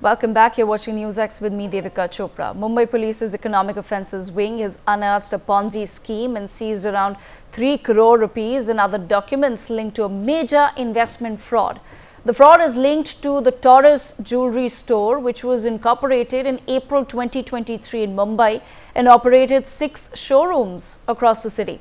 Welcome back. You're watching NewsX with me, Devika Chopra. Mumbai Police's Economic Offences Wing has unearthed a Ponzi scheme and seized around 3 crore rupees and other documents linked to a major investment fraud. The fraud is linked to the Torres jewellery store, which was incorporated in April 2023 in Mumbai and operated 6 showrooms across the city.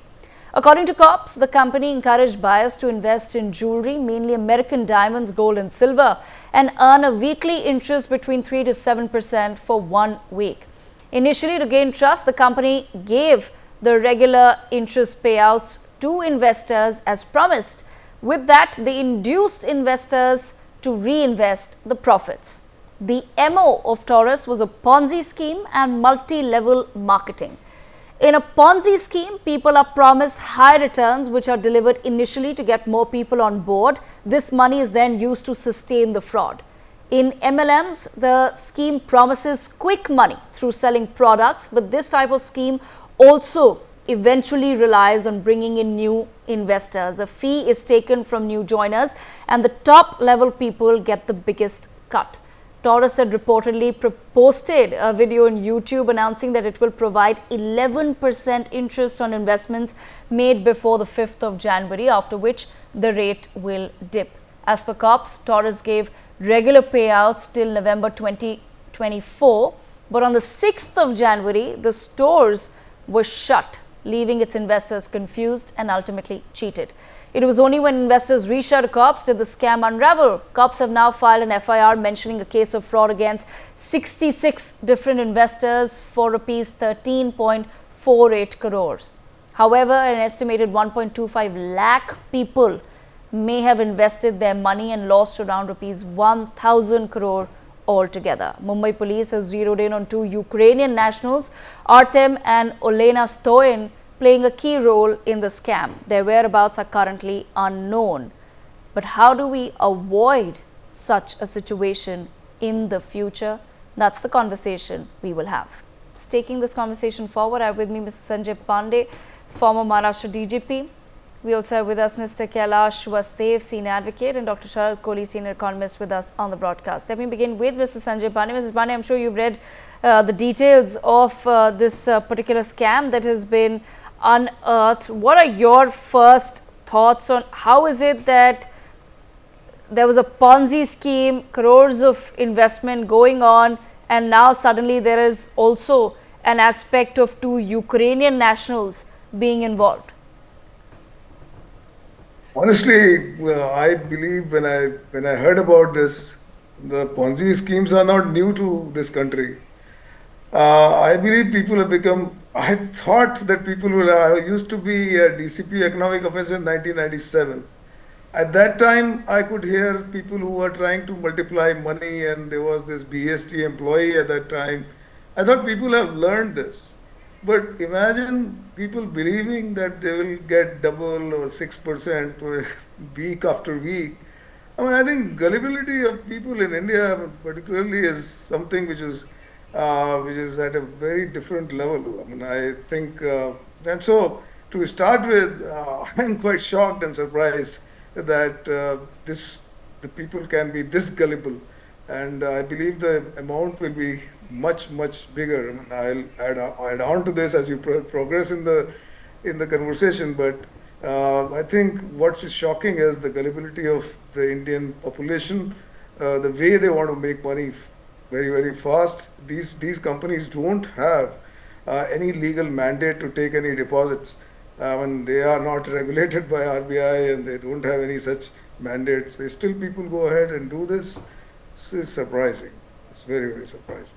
According to cops, the company encouraged buyers to invest in jewellery, mainly American diamonds, gold and silver, and earn a weekly interest between 3 to 7% for 1 week. Initially, to gain trust, the company gave the regular interest payouts to investors as promised. With that, they induced investors to reinvest the profits. The MO of Torres was a Ponzi scheme and multi-level marketing. In a Ponzi scheme, people are promised high returns which are delivered initially to get more people on board. This money is then used to sustain the fraud. In MLMs, the scheme promises quick money through selling products, but this type of scheme also eventually relies on bringing in new investors. A fee is taken from new joiners and the top level people get the biggest cut. Torres had reportedly posted a video on YouTube announcing that it will provide 11% interest on investments made before the 5th of January, after which the rate will dip. As for cops, Torres gave regular payouts till November 2024, but on the 6th of January, the stores were shut, leaving its investors confused and ultimately cheated. It was only when investors reached out to cops did the scam unravel. Cops have now filed an FIR mentioning a case of fraud against 66 different investors for rupees 13.48 crores. However, an estimated 1.25 lakh people may have invested their money and lost around rupees 1,000 crore altogether. Mumbai police has zeroed in on 2 Ukrainian nationals, Artem and Orlena Stoil, playing a key role in the scam. Their whereabouts are currently unknown. But how do we avoid such a situation in the future? That's the conversation we will have. Taking this conversation forward, I have with me Mr. Sanjay Pandey, former Maharashtra DGP. We also have with us Mr. Kailash Vastev, senior advocate, and Dr. Sharad Kohli, senior economist, with us on the broadcast. Let me begin with Mr. Sanjay Pandey. Mrs. Pandey, I'm sure you've read the details of this particular scam that has been unearthed. What are your first thoughts on how is it that there was a Ponzi scheme, crores of investment going on, and now suddenly there is also an aspect of 2 Ukrainian nationals being involved? Honestly, I believe when I heard about this, the Ponzi schemes are not new to this country. I believe people have become. I thought that people will. I used to be a DCP Economic Offences in 1997. At that time, I could hear people who were trying to multiply money, and there was this BST employee at that time. I thought people have learned this. But imagine people believing that they will get double or 6% week after week. I mean, I think gullibility of people in India particularly is something which is at a very different level. I mean, I think, and so to start with, I'm quite shocked and surprised that the people can be this gullible, and I believe the amount will be much bigger. I mean, I'll add on to this as you progress in the conversation, but I think what's shocking is the gullibility of the Indian population, the way they want to make money very fast. These companies don't have any legal mandate to take any deposits. And they are not regulated by RBI, and they don't have any such mandates. So still people go ahead and do this. This is surprising. It's very surprising.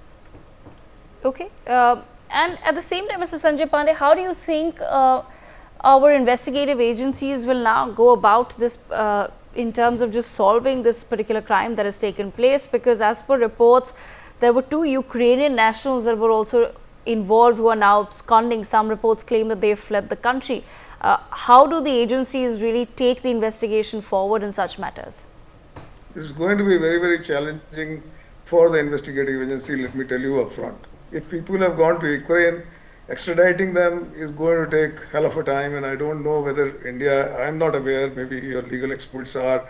Okay. And at the same time, Mr. Sanjay Pandey, how do you think our investigative agencies will now go about this in terms of just solving this particular crime that has taken place? Because as per reports, there were 2 Ukrainian nationals that were also involved who are now absconding. Some reports claim that they have fled the country. How do the agencies really take the investigation forward in such matters? It's going to be very challenging for the investigative agency, let me tell you upfront. If people have gone to Ukraine, extraditing them is going to take hell of a time, and I don't know whether India, I'm not aware, maybe your legal experts are,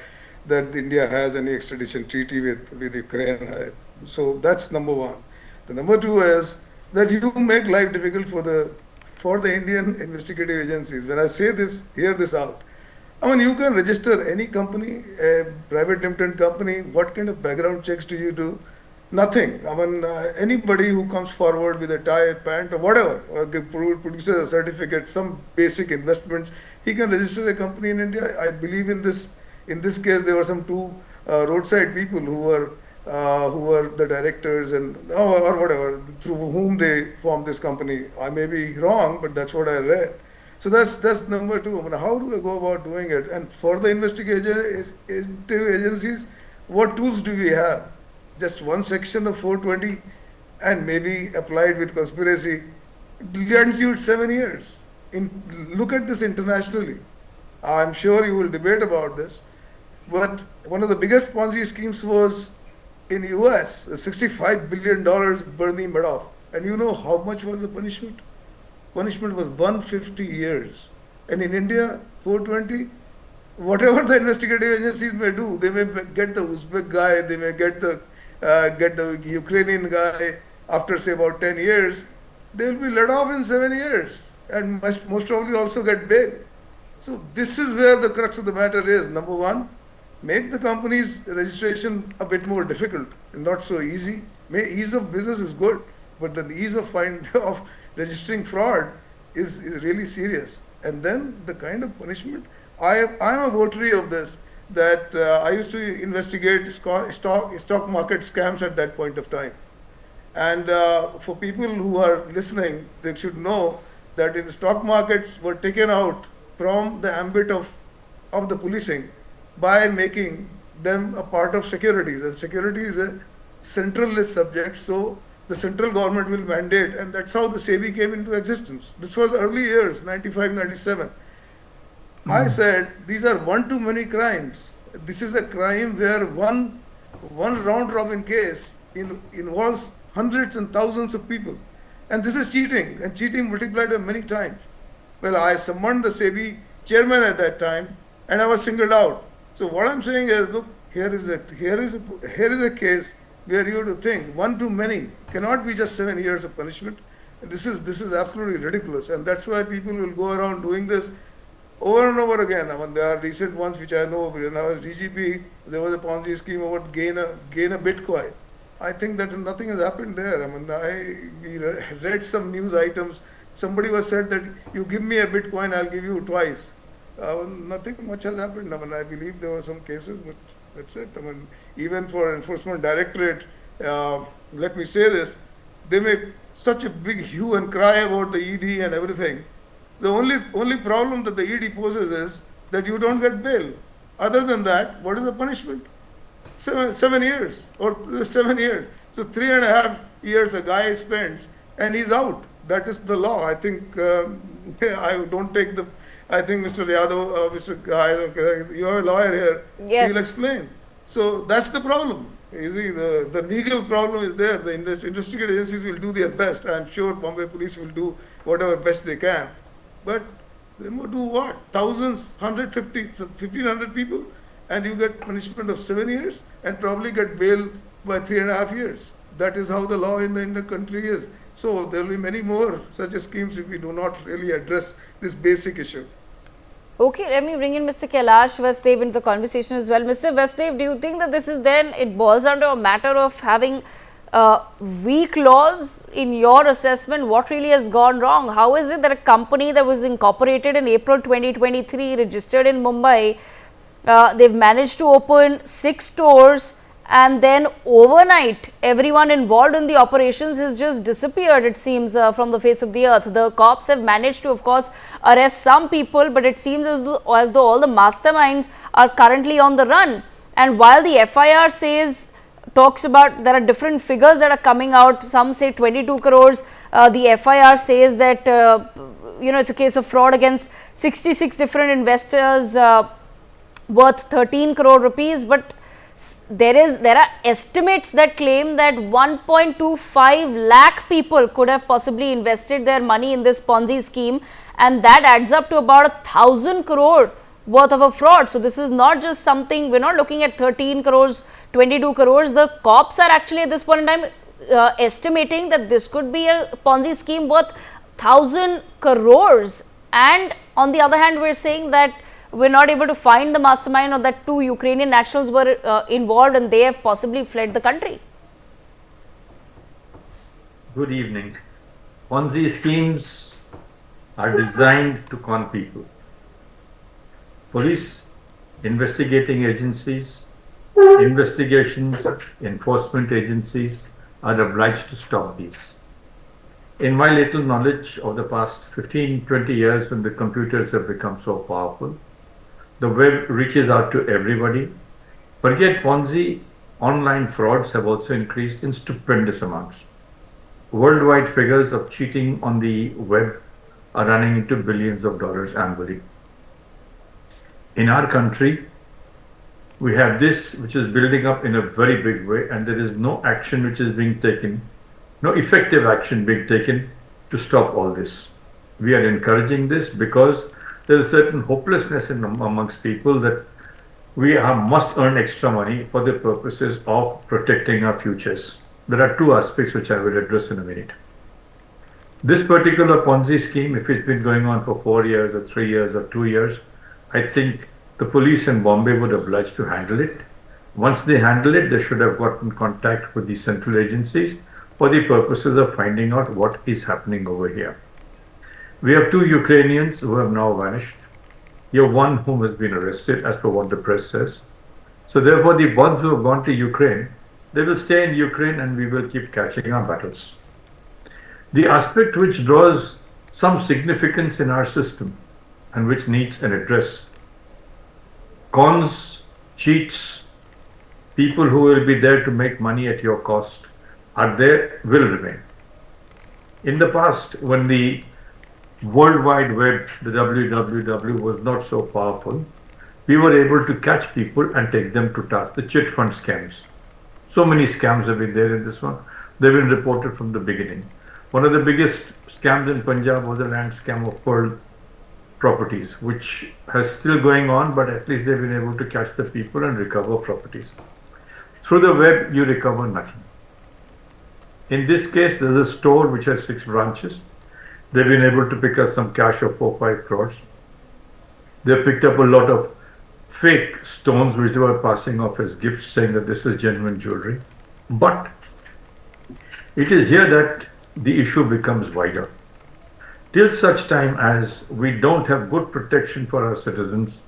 that India has any extradition treaty with Ukraine. So that's number one. The number two is that you make life difficult for the Indian investigative agencies. When I say this, hear this out. I mean, you can register any company, a private limited company. What kind of background checks do you do? Nothing. I mean, anybody who comes forward with a tie, pant, or whatever, or produces a certificate, some basic investments, he can register a company in India. I believe in this. In this case, there were some two roadside people who were the directors and or whatever through whom they formed this company. I may be wrong, but that's what I read. So that's number two. I mean, how do I go about doing it? And for the investigative agencies, what tools do we have? Just one section of 420 and maybe applied with conspiracy lands you at 7 years. Look at this internationally. I'm sure you will debate about this, but one of the biggest Ponzi schemes was in US, $65 billion Bernie Madoff. And you know how much was the punishment? Punishment was 150 years. And in India, 420, whatever the investigative agencies may do, they may get the Uzbek guy, they may get the Ukrainian guy after say about 10 years, they will be let off in 7 years and most probably also get bail. So this is where the crux of the matter is. Number one, make the company's registration a bit more difficult and not so easy. Ease of business is good, but the ease of of registering fraud is really serious. And then the kind of punishment. I'm a votary of this, that I used to investigate stock market scams at that point of time. And for people who are listening, they should know that in stock markets were taken out from the ambit of the policing by making them a part of securities. And security is a central list subject, so the central government will mandate, and that's how the SEBI came into existence. This was early years, 95, 97. I said, these are one too many crimes. This is a crime where one round robin case involves hundreds and thousands of people. And this is cheating, and cheating multiplied by many times. Well, I summoned the SEBI chairman at that time, and I was singled out. So what I'm saying is, look, here is a case where you have to think one too many cannot be just 7 years of punishment. This is absolutely ridiculous, and that's why people will go around doing this over and over again. I mean, there are recent ones which I know. When I was DGP, there was a Ponzi scheme about gain a Bitcoin. I think that nothing has happened there. I mean, I read some news items. Somebody was said that you give me a Bitcoin, I'll give you twice. Nothing much has happened. I mean, I believe there were some cases, but that's it. I mean, even for Enforcement Directorate, let me say this, they make such a big hue and cry about the ED and everything. The only problem that the ED poses is that you don't get bail. Other than that, what is the punishment? 7 years or 7 years. So 3.5 years a guy spends and he's out. That is the law. I think I don't take the. I think Mr. Yadav, Mr. Guy, you are a lawyer here. Yes. He will explain. So that's the problem. You see, the legal problem is there. The investigative agencies will do their best. I'm sure Bombay Police will do whatever best they can. But they will do what? Thousands, 150, 1,500 people, and you get punishment of 7 years and probably get bail by 3.5 years. That is how the law in the country is. So there will be many more such schemes if we do not really address this basic issue. Okay, let me bring in Mr. Kailash Vasdev into the conversation as well. Mr. Vasdev, do you think that this is then, it boils down to a matter of having weak laws? In your assessment, what really has gone wrong? How is it that a company that was incorporated in April 2023, registered in Mumbai, they've managed to open 6 stores, and then overnight everyone involved in the operations has just disappeared, it seems, from the face of the earth. The cops have managed to, of course, arrest some people, but it seems as though all the masterminds are currently on the run. And while the FIR talks about, there are different figures that are coming out, some say 22 crores, the FIR says that it's a case of fraud against 66 different investors worth 13 crore rupees, but there are estimates that claim that 1.25 lakh people could have possibly invested their money in this Ponzi scheme, and that adds up to about 1,000 crore worth of a fraud. So this is not just something, we're not looking at 13 crores, 22 crores. The cops are actually at this point in time estimating that this could be a Ponzi scheme worth 1,000 crores. And on the other hand, we're saying that we're not able to find the mastermind, or that 2 Ukrainian nationals were involved and they have possibly fled the country. Good evening. Ponzi schemes are designed to con people. Police, investigating agencies, investigations, enforcement agencies are obliged to stop these. In my little knowledge of the past 15-20 years, when the computers have become so powerful, the web reaches out to everybody, but yet Ponzi online frauds have also increased in stupendous amounts. Worldwide figures of cheating on the web are running into billions of dollars annually. In our country, we have this which is building up in a very big way, and there is no action which is being taken, no effective action being taken to stop all this. We are encouraging this because there is a certain hopelessness amongst people that we must earn extra money for the purposes of protecting our futures. There are 2 aspects which I will address in a minute. This particular Ponzi scheme, if it's been going on for 4 years or 3 years or 2 years, I think the police in Bombay would oblige to handle it. Once they handle it, they should have gotten contact with the central agencies for the purposes of finding out what is happening over here. We have 2 Ukrainians who have now vanished. You have one whom has been arrested, as per what the press says. So therefore, the ones who have gone to Ukraine, they will stay in Ukraine and we will keep catching our battles. The aspect which draws some significance in our system and which needs an address: cons, cheats, people who will be there to make money at your cost are there, will remain. In the past, when the World Wide Web, the www, was not so powerful, we were able to catch people and take them to task. The chit fund scams. So many scams have been there in this one. They've been reported from the beginning. One of the biggest scams in Punjab was a land scam of pearl properties, which is still going on, but at least they've been able to catch the people and recover properties. Through the web, you recover nothing. In this case, there's a store which has 6 branches. They've been able to pick up some cash of 4-5 crores. They picked up a lot of fake stones which they were passing off as gifts, saying that this is genuine jewelry. But it is here that the issue becomes wider. Till such time as we don't have good protection for our citizens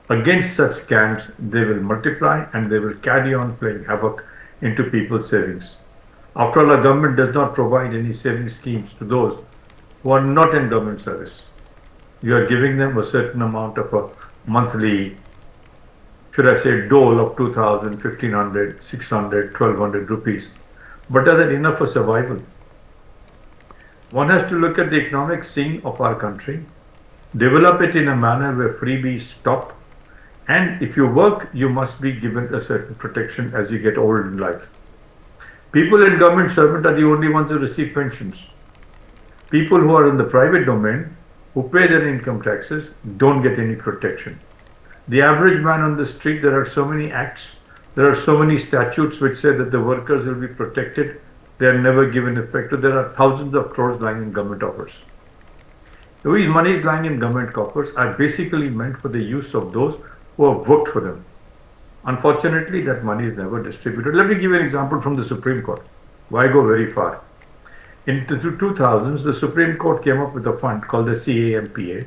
against such scams, they will multiply and they will carry on playing havoc into people's savings. After all, our government does not provide any saving schemes to those who are not in government service. You are giving them a certain amount of a monthly, should I say, dole of 2,000, 1,500, 600, 1,200 rupees. But are that enough for survival? One has to look at the economic scene of our country, develop it in a manner where freebies stop, and if you work, you must be given a certain protection as you get old in life. People in government servant are the only ones who receive pensions. People who are in the private domain, who pay their income taxes, don't get any protection. The average man on the street, there are so many acts, there are so many statutes which say that the workers will be protected. They are never given effect. There are thousands of crores lying in government coffers. These monies lying in government coffers are basically meant for the use of those who have worked for them. Unfortunately, that money is never distributed. Let me give you an example from the Supreme Court. Why go very far? In the 2000s, the Supreme Court came up with a fund called the CAMPA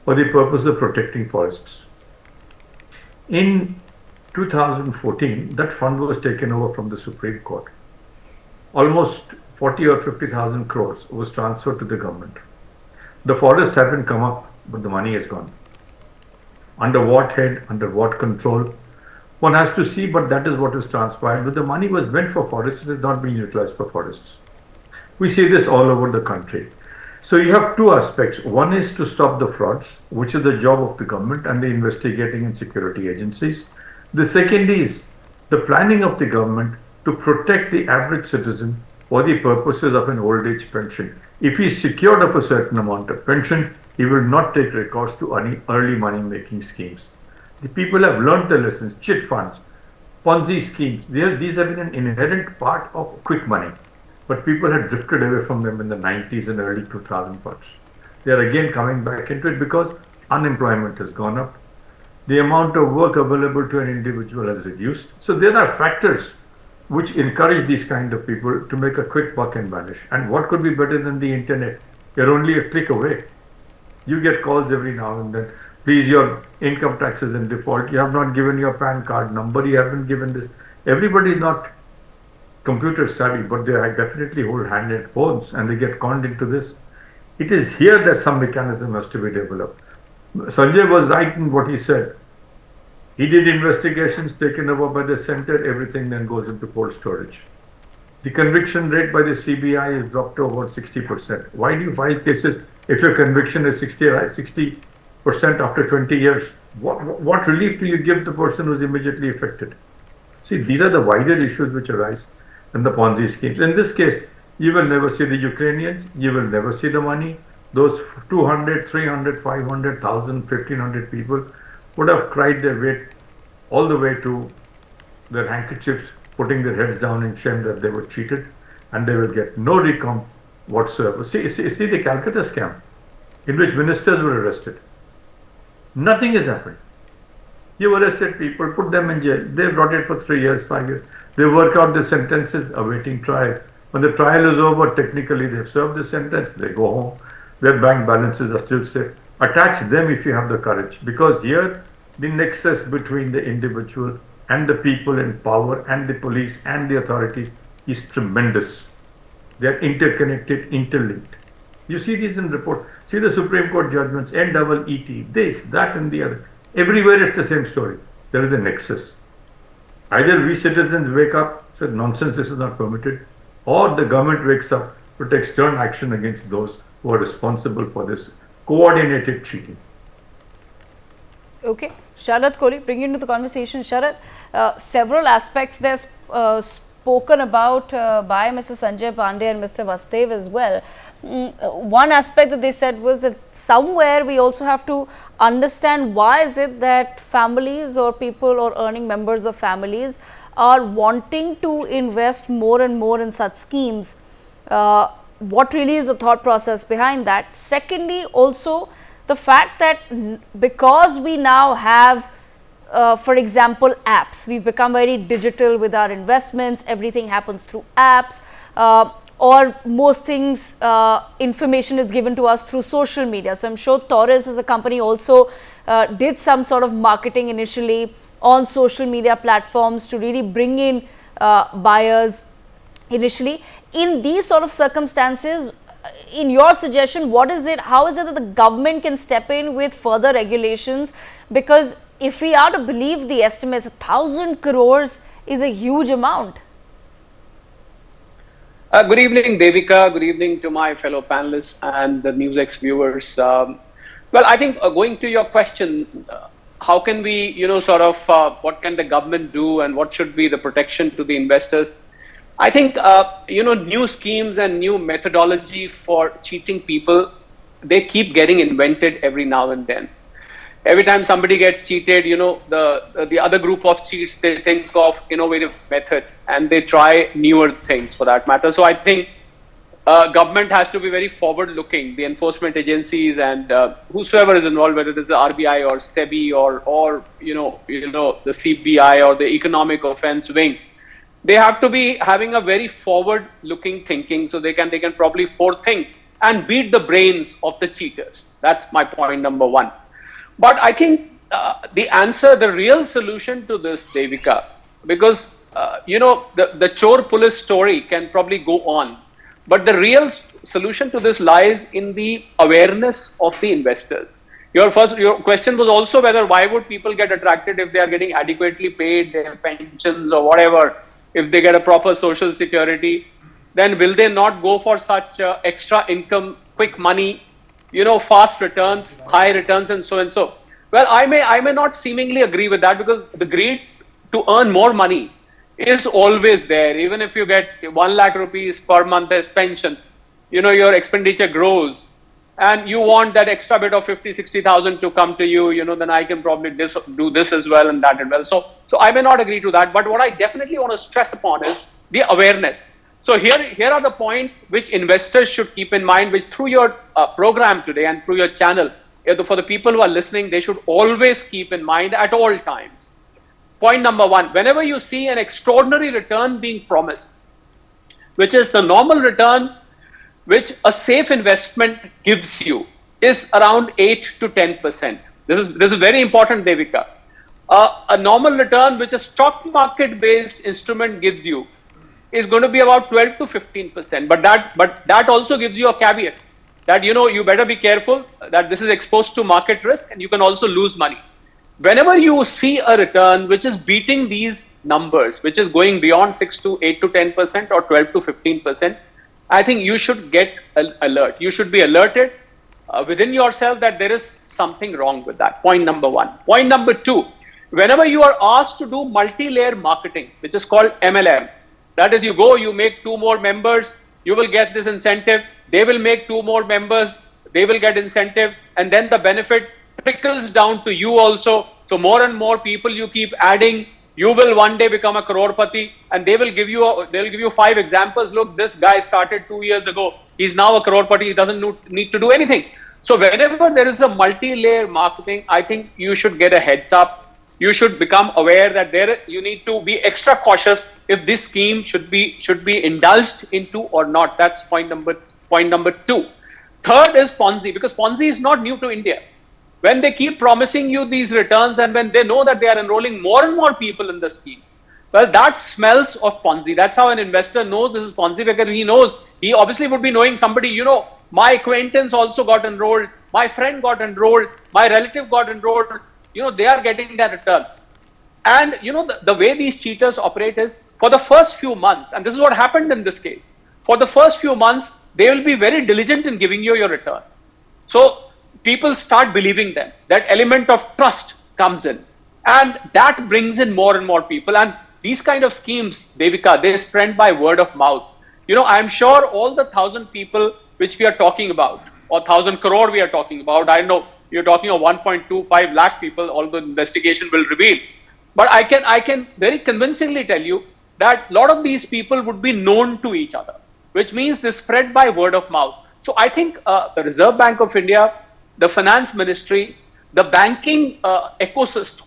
for the purpose of protecting forests. In 2014, that fund was taken over from the Supreme Court. Almost 40 or 50,000 crores was transferred to the government. The forests haven't come up, but the money is gone. Under what head, under what control? One has to see, but that is what is transpired. But the money was meant for forests, it is not being utilized for forests. We see this all over the country. So you have 2 aspects. One is to stop the frauds, which is the job of the government and the investigating and security agencies. The second is the planning of the government to protect the average citizen for the purposes of an old age pension. If he is secured of a certain amount of pension, He will not take recourse to any early money making schemes. The people have learned the lessons. Chit funds, Ponzi schemes, these have been an inherent part of quick money. But people had drifted away from them in the 90s and early 2000s. They are again coming back into it because unemployment has gone up. The amount of work available to an individual has reduced. So there are factors which encourage these kind of people to make a quick buck and vanish. And what could be better than the internet? You're only a click away. You get calls every now and then. Please, your income tax is in default. You have not given your PAN card number. You haven't given this. Everybody is not computer savvy, but they definitely hold handheld phones and they get conned into this. It is here that some mechanism has to be developed. Sanjay was right in what he said. He did investigations taken over by the center, everything then goes into cold storage. The conviction rate by the CBI is dropped to about 60%. Why do you file cases if your conviction is 60% after 20 years? What relief do you give the person who's immediately affected? See, these are the wider issues which arise in the Ponzi schemes. In this case, you will never see the Ukrainians, you will never see the money. Those 200, 300, 500,000, 1,500 people would have cried their weight all the way to their handkerchiefs, putting their heads down in shame that they were cheated, and they will get no recomp whatsoever. See the Calcutta scam, in which ministers were arrested. Nothing has happened. You arrested people, put them in jail. They brought it for 3 years, 5 years. They work out the sentences, awaiting trial. When the trial is over, technically they've served the sentence, they go home. Their bank balances are still safe. Attach them if you have the courage, because here the nexus between the individual and the people in power and the police and the authorities is tremendous. They are interconnected, interlinked. You see these in report. See the Supreme Court judgments, NEET, this, that, and the other. Everywhere it's the same story. There is a nexus. Either we citizens wake up, say nonsense, this is not permitted, or the government wakes up to take stern action against those who are responsible for this coordinated cheating. Okay, Sharat Kohli, bring you into the conversation. Sharat, several aspects there's spoken about by Mr. Sanjay Pandey and Mr. Vastev as well. One aspect that they said was that somewhere we also have to understand why is it that families or people or earning members of families are wanting to invest more and more in such schemes. What really is the thought process behind that? Secondly, also the fact that because we now have for example, apps. We've become very digital with our investments. Everything happens through apps, or most things, information is given to us through social media. So I'm sure Torres as a company also did some sort of marketing initially on social media platforms to really bring in buyers initially. In these sort of circumstances, in your suggestion, what is it, how is it that the government can step in with further regulations? Because if we are to believe the estimates, 1,000 crores is a huge amount. Good evening, Devika. Good evening to my fellow panelists and the NewsX viewers. Well, I think going to your question, how can we, what can the government do and what should be the protection to the investors? I think, new schemes and new methodology for cheating people, they keep getting invented every now and then. Every time somebody gets cheated, the other group of cheats, they think of innovative methods and they try newer things for that matter. So I think government has to be very forward-looking, the enforcement agencies and whosoever is involved, whether it is the RBI or SEBI or the CBI or the Economic Offence Wing. They have to be having a very forward-looking thinking, so they can probably forethink and beat the brains of the cheaters. That's my point number one. But I think the answer, the real solution to this, Devika, because the chore police story can probably go on, but the real solution to this lies in the awareness of the investors. Your question was also why would people get attracted if they are getting adequately paid, their pensions or whatever. If they get a proper social security, then will they not go for such extra income, quick money, fast returns, high returns, and so and so? Well, I may not seemingly agree with that, because the greed to earn more money is always there. Even if you get 1 lakh rupees per month as pension, your expenditure grows. and you want that extra bit of 50, 60,000 to come to you, then I can probably do this as well and that as well. So I may not agree to that, but what I definitely want to stress upon is the awareness. So here are the points which investors should keep in mind, which through your program today and through your channel, for the people who are listening, they should always keep in mind at all times. Point number one, whenever you see an extraordinary return being promised, which is the normal return which a safe investment gives you, is around 8 to 10%. This is very important, Devika. A normal return which a stock market based instrument gives you is going to be about 12 to 15%. But that also gives you a caveat that you better be careful that this is exposed to market risk and you can also lose money. Whenever you see a return which is beating these numbers, which is going beyond 6 to 8 to 10% or 12 to 15%, I think you should get alert. You should be alerted within yourself that there is something wrong with that. Point number one. Point number two, whenever you are asked to do multi-layer marketing, which is called MLM, that is, you go, you make 2 more members, you will get this incentive. They will make 2 more members, they will get incentive, and then the benefit trickles down to you also. So more and more people you keep adding, you will one day become a crorepati, and they'll give you 5 examples. Look, this guy started 2 years ago. He's now a crorepati. He doesn't need to do anything. So whenever there is a multi-layer marketing, I think you should get a heads up. You should become aware that you need to be extra cautious if this scheme should be indulged into or not. That's point number 2. Third is Ponzi, because Ponzi is not new to India. When they keep promising you these returns and when they know that they are enrolling more and more people in the scheme, well, that smells of Ponzi. That's how an investor knows this is Ponzi, because he obviously would be knowing somebody, my acquaintance also got enrolled, my friend got enrolled, my relative got enrolled, they are getting that return. And, the way these cheaters operate is for the first few months, and this is what happened in this case, for the first few months, they will be very diligent in giving you your return. So people start believing them. That element of trust comes in, and that brings in more and more people. And these kind of schemes, Devika, they spread by word of mouth. I'm sure all the 1,000 people which we are talking about, or 1,000 crore we are talking about, I know you're talking of 1.25 lakh people, although investigation will reveal. But I can very convincingly tell you that a lot of these people would be known to each other, which means they spread by word of mouth. So I think the Reserve Bank of India, the Finance Ministry, the banking ecosystem,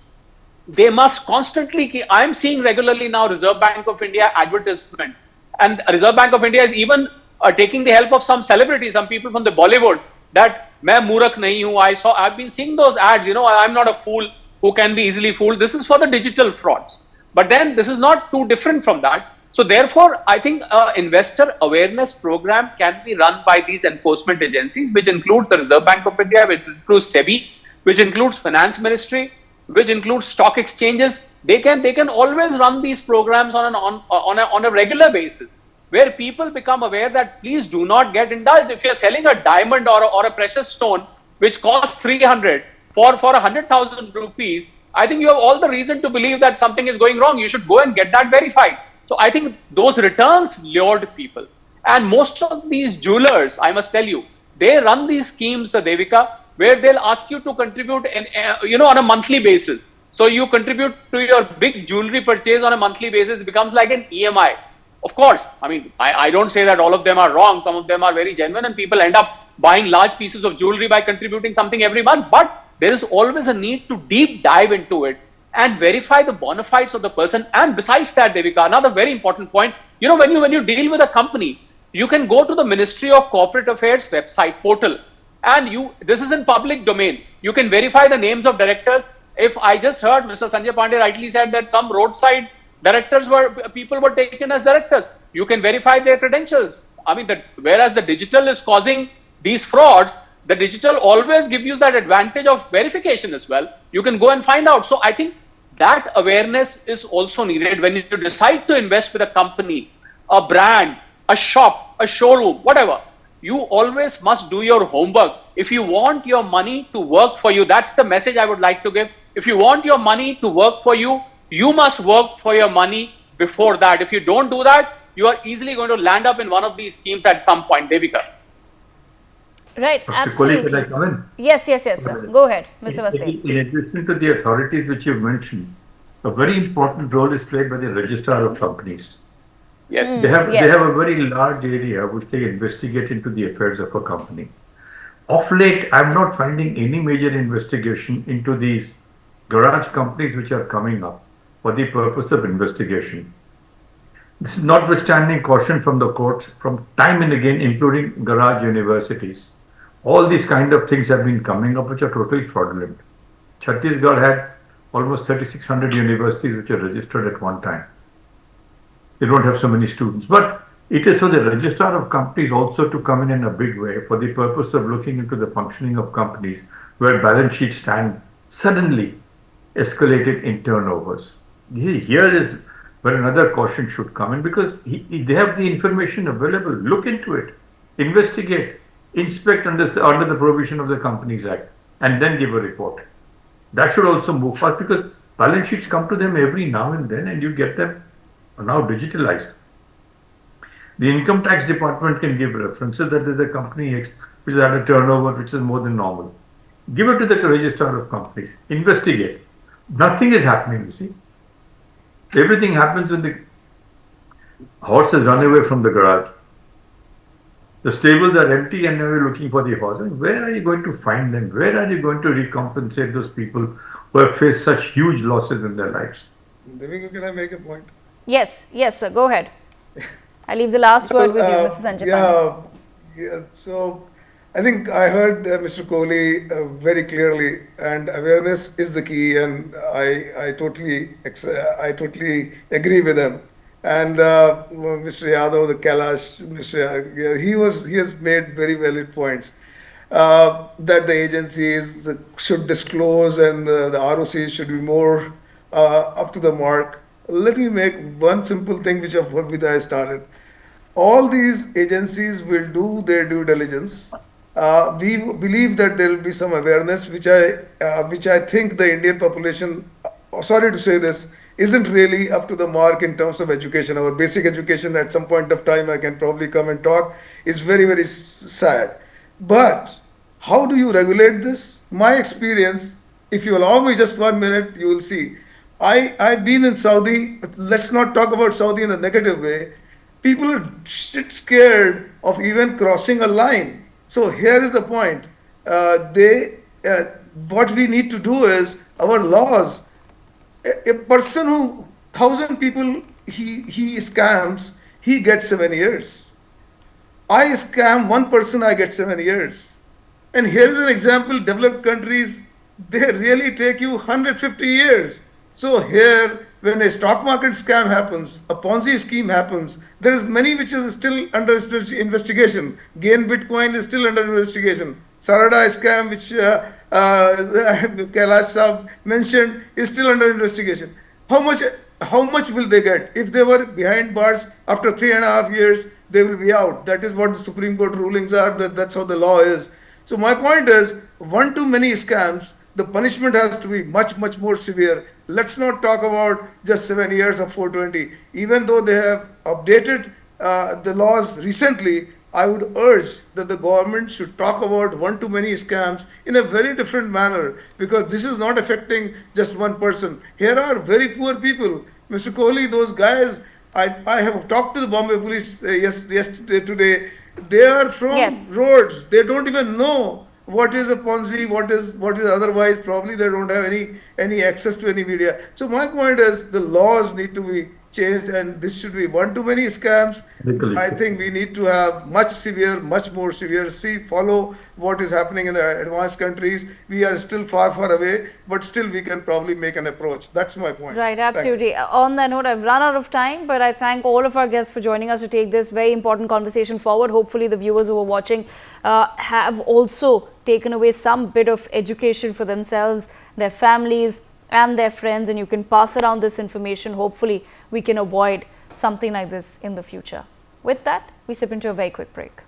they must constantly I am seeing regularly now Reserve Bank of India advertisements. And Reserve Bank of India is even taking the help of some celebrities, some people from the Bollywood, that main moorakh nahi hu. I've been seeing those ads, I'm not a fool who can be easily fooled. This is for the digital frauds. But then this is not too different from that. So therefore, I think investor awareness program can be run by these enforcement agencies, which includes the Reserve Bank of India, which includes SEBI, which includes Finance Ministry, which includes stock exchanges. They can always run these programs on a regular basis, where people become aware that please do not get indulged. If you're selling a diamond or a precious stone which costs 300 for 100,000 rupees, I think you have all the reason to believe that something is going wrong. You should go and get that verified. So I think those returns lured people. And most of these jewelers, I must tell you, they run these schemes, Devika, where they'll ask you to contribute on a monthly basis. So you contribute to your big jewelry purchase on a monthly basis. It becomes like an EMI. Of course, I don't say that all of them are wrong. Some of them are very genuine, and people end up buying large pieces of jewelry by contributing something every month. But there is always a need to deep dive into it and verify the bona fides of the person. And besides that, Devika, another very important point, when you deal with a company, you can go to the Ministry of Corporate Affairs website portal, and this is in public domain. You can verify the names of directors. If I just heard Mr. Sanjay Pandey rightly said that some roadside people were taken as directors, you can verify their credentials. Whereas the digital is causing these frauds, the digital always gives you that advantage of verification as well. You can go and find out. So I think that awareness is also needed when you decide to invest with a company, a brand, a shop, a showroom, whatever. You always must do your homework. If you want your money to work for you, that's the message I would like to give. If you want your money to work for you, you must work for your money before that. If you don't do that, you are easily going to land up in one of these schemes at some point, Devika. Right, Dr. Kohli, can I absolutely. come in? Yes, sir. Go ahead, Mr. Vastev. In addition to the authorities which you've mentioned, a very important role is played by the registrar of companies. Yes. They have a very large area which they investigate into the affairs of a company. Of late, I'm not finding any major investigation into these garage companies which are coming up for the purpose of investigation. This is notwithstanding caution from the courts from time and again, including garage universities. All these kind of things have been coming up which are totally fraudulent. Chhattisgarh had almost 3,600 universities which are registered at one time. They don't have so many students. But it is for the registrar of companies also to come in a big way for the purpose of looking into the functioning of companies where balance sheets stand suddenly escalated in turnovers. Here is where another caution should come in, because they have the information available. Look into it, investigate, inspect under the provision of the Companies Act, and then give a report. That should also move fast, because balance sheets come to them every now and then, and you get them now digitalized. The income tax department can give references that there's a company X which has had a turnover which is more than normal. Give it to the registrar of companies. Investigate. Nothing is happening, you see. Everything happens when the horse has run away from the garage. The stables are empty and now you're looking for the horse. And where are you going to find them? Where are you going to recompensate those people who have faced such huge losses in their lives? Devika, can I make a point? Yes, sir. Go ahead. I leave the last word with you, Mrs. Sanjay Pandey. Yeah. So I think I heard Mr. Kohli very clearly, and awareness is the key, and I totally agree with him. And Mr. Yadav, the Kailash, he has made very valid points. That the agencies should disclose and the ROCs should be more up to the mark. Let me make one simple thing which I started. All these agencies will do their due diligence. We believe that there will be some awareness, which I think the Indian population, sorry to say this, isn't really up to the mark in terms of education. Our basic education at some point of time, I can probably come and talk, is very, very sad. But how do you regulate this? My experience, if you allow me just 1 minute, you will see. I've been in Saudi. Let's not talk about Saudi in a negative way. People are shit scared of even crossing a line. So here is the point. What we need to do is our laws. A person who 1,000 people he scams, he gets 7 years. I scam one person, I get 7 years. And here's an example: developed countries, they really take you 150 years. So here, when a stock market scam happens, a Ponzi scheme happens, there is many which is still under investigation. Gain Bitcoin is still under investigation. Sarada scam, which Kailash Saab mentioned, is still under investigation. How much will they get? If they were behind bars after 3.5 years, they will be out. That is what the Supreme Court rulings are. That's how the law is. So my point is, one too many scams, the punishment has to be much, much more severe. Let's not talk about just 7 years of 420. Even though they have updated the laws recently, I would urge that the government should talk about one too many scams in a very different manner, because this is not affecting just one person. Here are very poor people. Mr. Kohli, those guys, I have talked to the Bombay police yesterday, today. They are from roads. They don't even know what is a Ponzi, what is otherwise. Probably they don't have any access to any media. So my point is, the laws need to be changed, and this should be one too many scams. I think we need to have much more severe. Follow what is happening in the advanced countries. We are still far away, but still we can probably make an approach. That's my point. Right, absolutely. On that note, I've run out of time, but I thank all of our guests for joining us to take this very important conversation forward. Hopefully the viewers who are watching have also taken away some bit of education for themselves, their families and their friends, and you can pass around this information. Hopefully we can avoid something like this in the future. With that, we step into a very quick break.